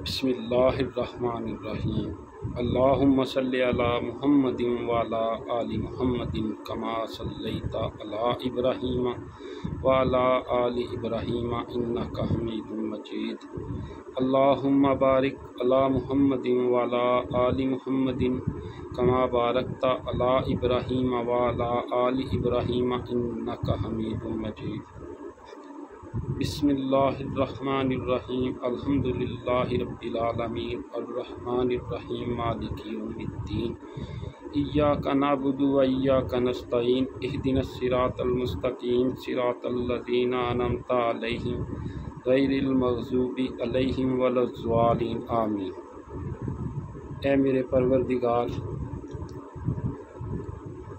بسم اللہ الرحمن الرحیم اللہم صلی علی محمد وعلی آل محمد کما صلیت علی ابراہیم وعلی آل ابراہیم انک حمید مجید اللہم بارک علی محمد وعلی آل محمد کما بارکت علی ابراہیم وعلی آل ابراہیم انک حمید مجید بسم اللہ الرحمن الرحیم الحمدللہ رب العالمین الرحمن الرحیم مالک یوم الدین ایاک نعبد و ایاک نستعین اہدنا الصراط المستقیم صراط الذین انعمت علیہم غیر المغضوب علیہم ولا الضالین آمین۔ اے میرے پروردگار،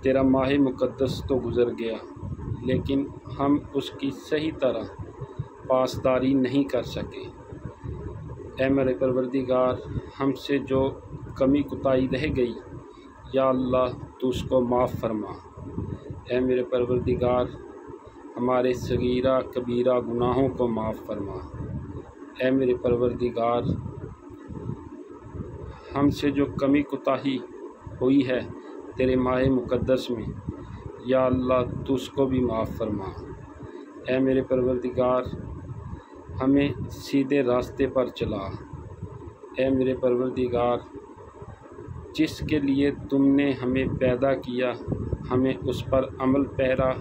تیرا ماہ مقدس تو گزر گیا، لیکن ہم اس کی صحیح طرح پاسداری نہیں کر سکے۔ اے میرے پروردگار، ہم سے جو کمی کوتاہی رہ گئی، یا اللہ تو اس کو معاف فرما۔ اے میرے پروردگار، ہمارے صغیرہ کبیرہ گناہوں کو معاف فرما۔ اے میرے پروردگار، ہم سے جو کمی کوتاہی ہوئی ہے تیرے ماہ مقدس میں، یا اللہ تو اس کو بھی معاف فرما۔ اے میرے پروردگار، ہمیں سیدھے راستے پر چلا۔ اے میرے پروردگار، جس کے لیے تم نے ہمیں پیدا کیا، ہمیں اس پر عمل پیرا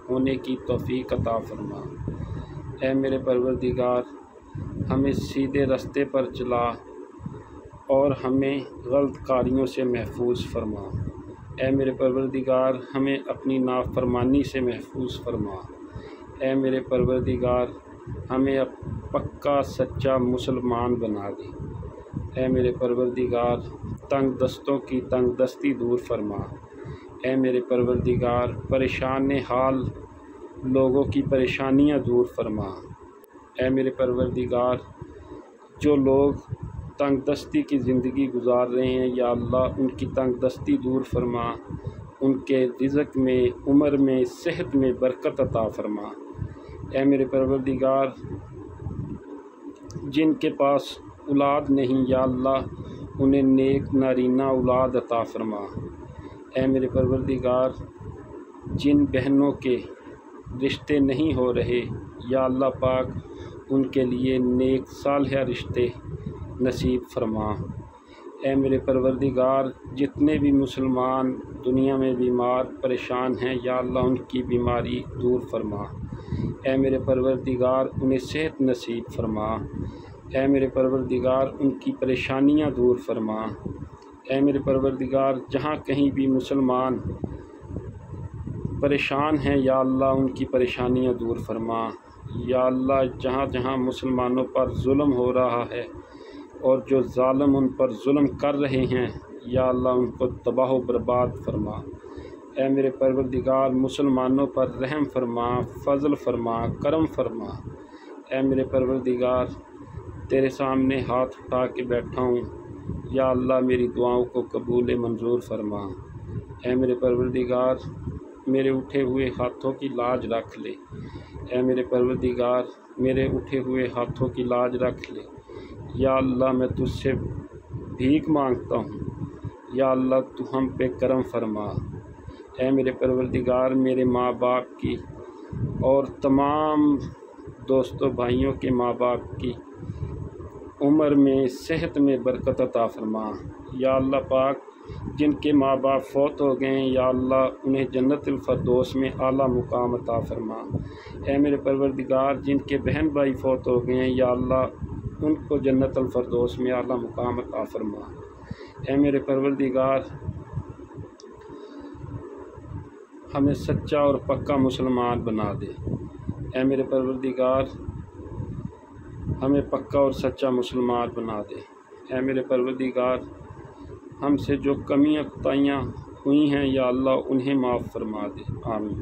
ہونے کی توفیق عطا فرما۔ اے میرے پروردگار، ہمیں سیدھے راستے پر چلا اور ہمیں غلط کاریوں سے محفوظ فرما۔ اے میرے پروردگار، ہمیں اپنی نافرمانی سے محفوظ فرما۔ اے میرے پروردگار، ہمیں پکا سچا مسلمان بنا دے۔ اے میرے پروردگار، تنگ دستوں کی تنگ دستی دور فرما۔ اے میرے پروردگار، پریشان حال لوگوں کی پریشانیاں دور فرما۔ اے میرے پروردگار، جو لوگ تنگ دستی کی زندگی گزار رہے ہیں، یا اللہ ان کی تنگ دستی دور فرما، ان کے رزق میں، عمر میں، صحت میں برکت عطا فرما۔ اے میرے پروردگار، جن کے پاس اولاد نہیں، یا اللہ انہیں نیک نارینہ اولاد عطا فرما۔ اے میرے پروردگار، جن بہنوں کے رشتے نہیں ہو رہے، یا اللہ پاک ان کے لیے نیک صالحہ رشتے نصیب فرما۔ اے میرے پروردگار، جتنے بھی مسلمان دنیا میں بیمار پریشان ہیں، یا اللہ ان کی بیماری دور فرما۔ اے میرے پروردگار، انہیں صحت نصیب فرما۔ اے میرے پروردگار، ان کی پریشانیاں دور فرما۔ اے میرے پروردگار، جہاں کہیں بھی مسلمان پریشان ہیں، یا اللہ ان کی پریشانیاں دور فرما۔ یا اللہ جہاں جہاں مسلمانوں پر ظلم ہو رہا ہے اور جو ظالم ان پر ظلم کر رہے ہیں، یا اللہ ان کو تباہ و برباد فرما۔ اے میرے پروردگار، مسلمانوں پر رحم فرما، فضل فرما، کرم فرما۔ اے میرے پروردگار، تیرے سامنے ہاتھ اٹھا کے بیٹھا ہوں، یا اللہ میری دعاؤں کو قبول منظور فرما۔ اے میرے پروردگار، میرے اٹھے ہوئے ہاتھوں کی لاج رکھ لے۔ اے میرے پروردگار، میرے اٹھے ہوئے ہاتھوں کی لاج رکھ لے۔ یا اللہ میں تجھ سے بھیک مانگتا ہوں، یا اللہ تو ہم پہ کرم فرما۔ اے میرے پروردگار، میرے ماں باپ کی اور تمام دوستوں بھائیوں کے ماں باپ کی عمر میں، صحت میں برکت عطا فرما۔ یا اللہ پاک، جن کے ماں باپ فوت ہو گئے ہیں، یا اللہ انہیں جنت الفردوس میں اعلیٰ مقام عطا فرما۔ اے میرے پروردگار، جن کے بہن بھائی فوت ہو گئے ہیں، یا اللہ ان کو جنت الفردوس میں اعلیٰ مقام عطا فرما۔ اے میرے پروردگار، ہمیں سچا اور پکا مسلمان بنا دے۔ اے میرے پروردگار، ہمیں پکا اور سچا مسلمان بنا دے۔ اے میرے پروردگار، ہم سے جو کمیاں کوتاہیاں ہوئی ہیں، یا اللہ انہیں معاف فرما دے۔ آمین۔